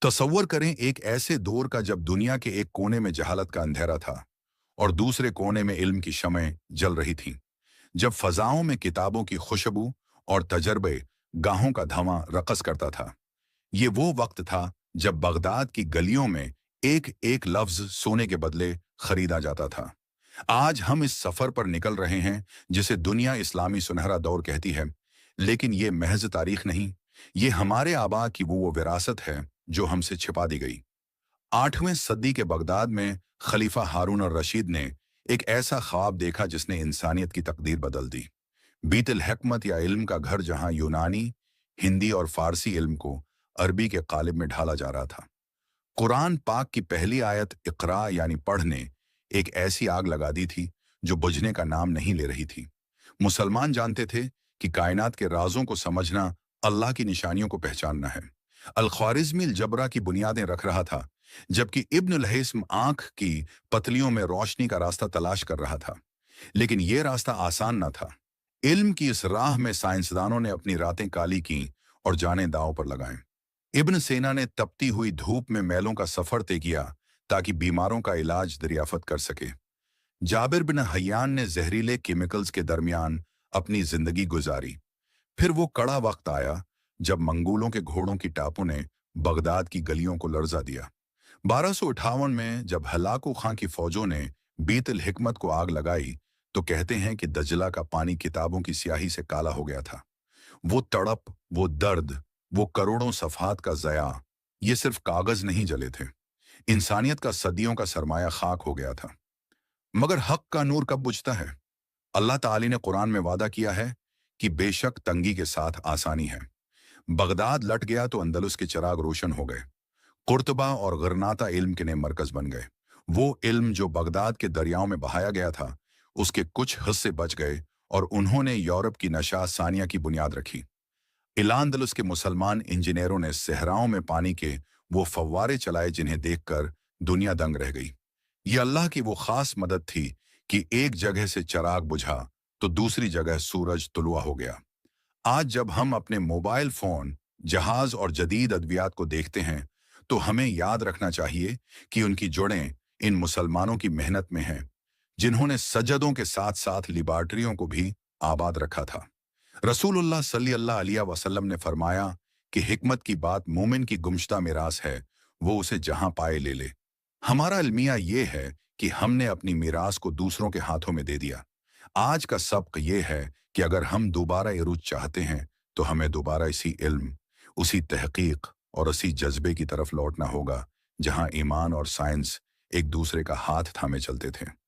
तसव्वुर करें एक ऐसे दौर का जब दुनिया के एक कोने में जहालत का अंधेरा था और दूसरे कोने में इल्म की शमएं जल रही थीं। जब फजाओं में किताबों की खुशबू और तजर्बे गाहों का धवां रकस करता था। ये वो वक्त था जब बगदाद की गलियों में एक एक लफ्ज सोने के बदले खरीदा जाता था। आज हम इस सफर पर निकल रहे हैं जिसे दुनिया इस्लामी सुनहरा दौर कहती है, लेकिन ये महज तारीख नहीं, ये हमारे आबा की वो विरासत है जो हमसे छिपा दी गई। 8वें सदी के बगदाद में खलीफा हारून और रशीद ने एक ऐसा ख्वाब देखा जिसने इंसानियत की तकदीर बदल दी। बीतल हिकमत या इल्म का घर जहां यूनानी, हिंदी और फारसी इल्म को अरबी के कालिब में ढाला जा रहा था। कुरान पाक की पहली आयत इकरा यानी पढ़ने एक ऐसी आग लगा दी थी जो बुझने का नाम नहीं ले रही थी। मुसलमान जानते थे कि कायनात के राजों को समझना अल्लाह की निशानियों को पहचानना है। अल-ख्वारिज़मी अल-जबरा की बुनियादें रख रहा था, जबकि इब्न अल-हिस्म आंख की पतलियों में रोशनी का रास्ता तलाश कर रहा था। लेकिन यह रास्ता आसान न था। इल्म की इस राह में साइंसदानों ने अपनी रातें काली की और जानें दांव पर लगाएं। इब्न सीना ने तपती हुई धूप में मैलों का सफर तय किया ताकि बीमारों का इलाज दरियाफत कर सके। जाबिर बिन हय्यान ने जहरीले केमिकल्स के दरमियान अपनी जिंदगी गुजारी। फिर वो कड़ा वक्त आया जब मंगोलों के घोड़ों की टापों ने बगदाद की गलियों को लर्जा दिया। 1258 में जब हलाकू खां की फौजों ने बीतल हिकमत को आग लगाई, तो कहते हैं कि दजला का पानी किताबों की स्याही से काला हो गया था। वो तड़प, वो दर्द, वो करोड़ों सफ़हात का ज़या, ये सिर्फ कागज नहीं जले थे। इंसानियत का सदियों का सरमाया खाक हो गया था। मगर हक का नूर कब बुझता है? अल्लाह ताली ने कुरान में वादा किया है कि बेशक तंगी के साथ आसानी है। बगदाद लट गया तो अंदलुस के चिराग रोशन हो गए। कुर्तबा और गरनाता इल्म के नए मरकज बन गए। वो इल्म जो बगदाद के दरियाओं में बहाया गया था, उसके कुछ हिस्से बच गए और उन्होंने यूरोप की नशा सानिया की बुनियाद रखी। इल-अंदलुस के मुसलमान इंजीनियरों ने सहराओं में पानी के वो फव्वारे चलाए जिन्हें देखकर दुनिया दंग रह गई। ये अल्लाह की वो खास मदद थी कि एक जगह से चिराग बुझा तो दूसरी जगह सूरज तुलुआ हो गया। आज जब हम अपने मोबाइल फोन, जहाज और जदीद अद्वियात को देखते हैं, तो हमें याद रखना चाहिए कि उनकी जुड़ें इन मुसलमानों की मेहनत में हैं, जिन्होंने सज्जदों के साथ साथ लिबार्टरियों को भी आबाद रखा था। रसूलुल्लाह सल्लल्लाहु अलैहि वसल्लम ने फरमाया कि हिकमत की बात मोमिन की गुमश्ता मिरास है, वो उसे जहां पाए ले ले। हमारा अलमिया ये है कि हमने अपनी मिरास को दूसरों के हाथों में दे दिया। आज का सबक ये है कि अगर हम दोबारा इरूज चाहते हैं, तो हमें दोबारा इसी इल्म, उसी तहकीक और उसी जज्बे की तरफ लौटना होगा, जहां ईमान और साइंस एक दूसरे का हाथ थामे चलते थे।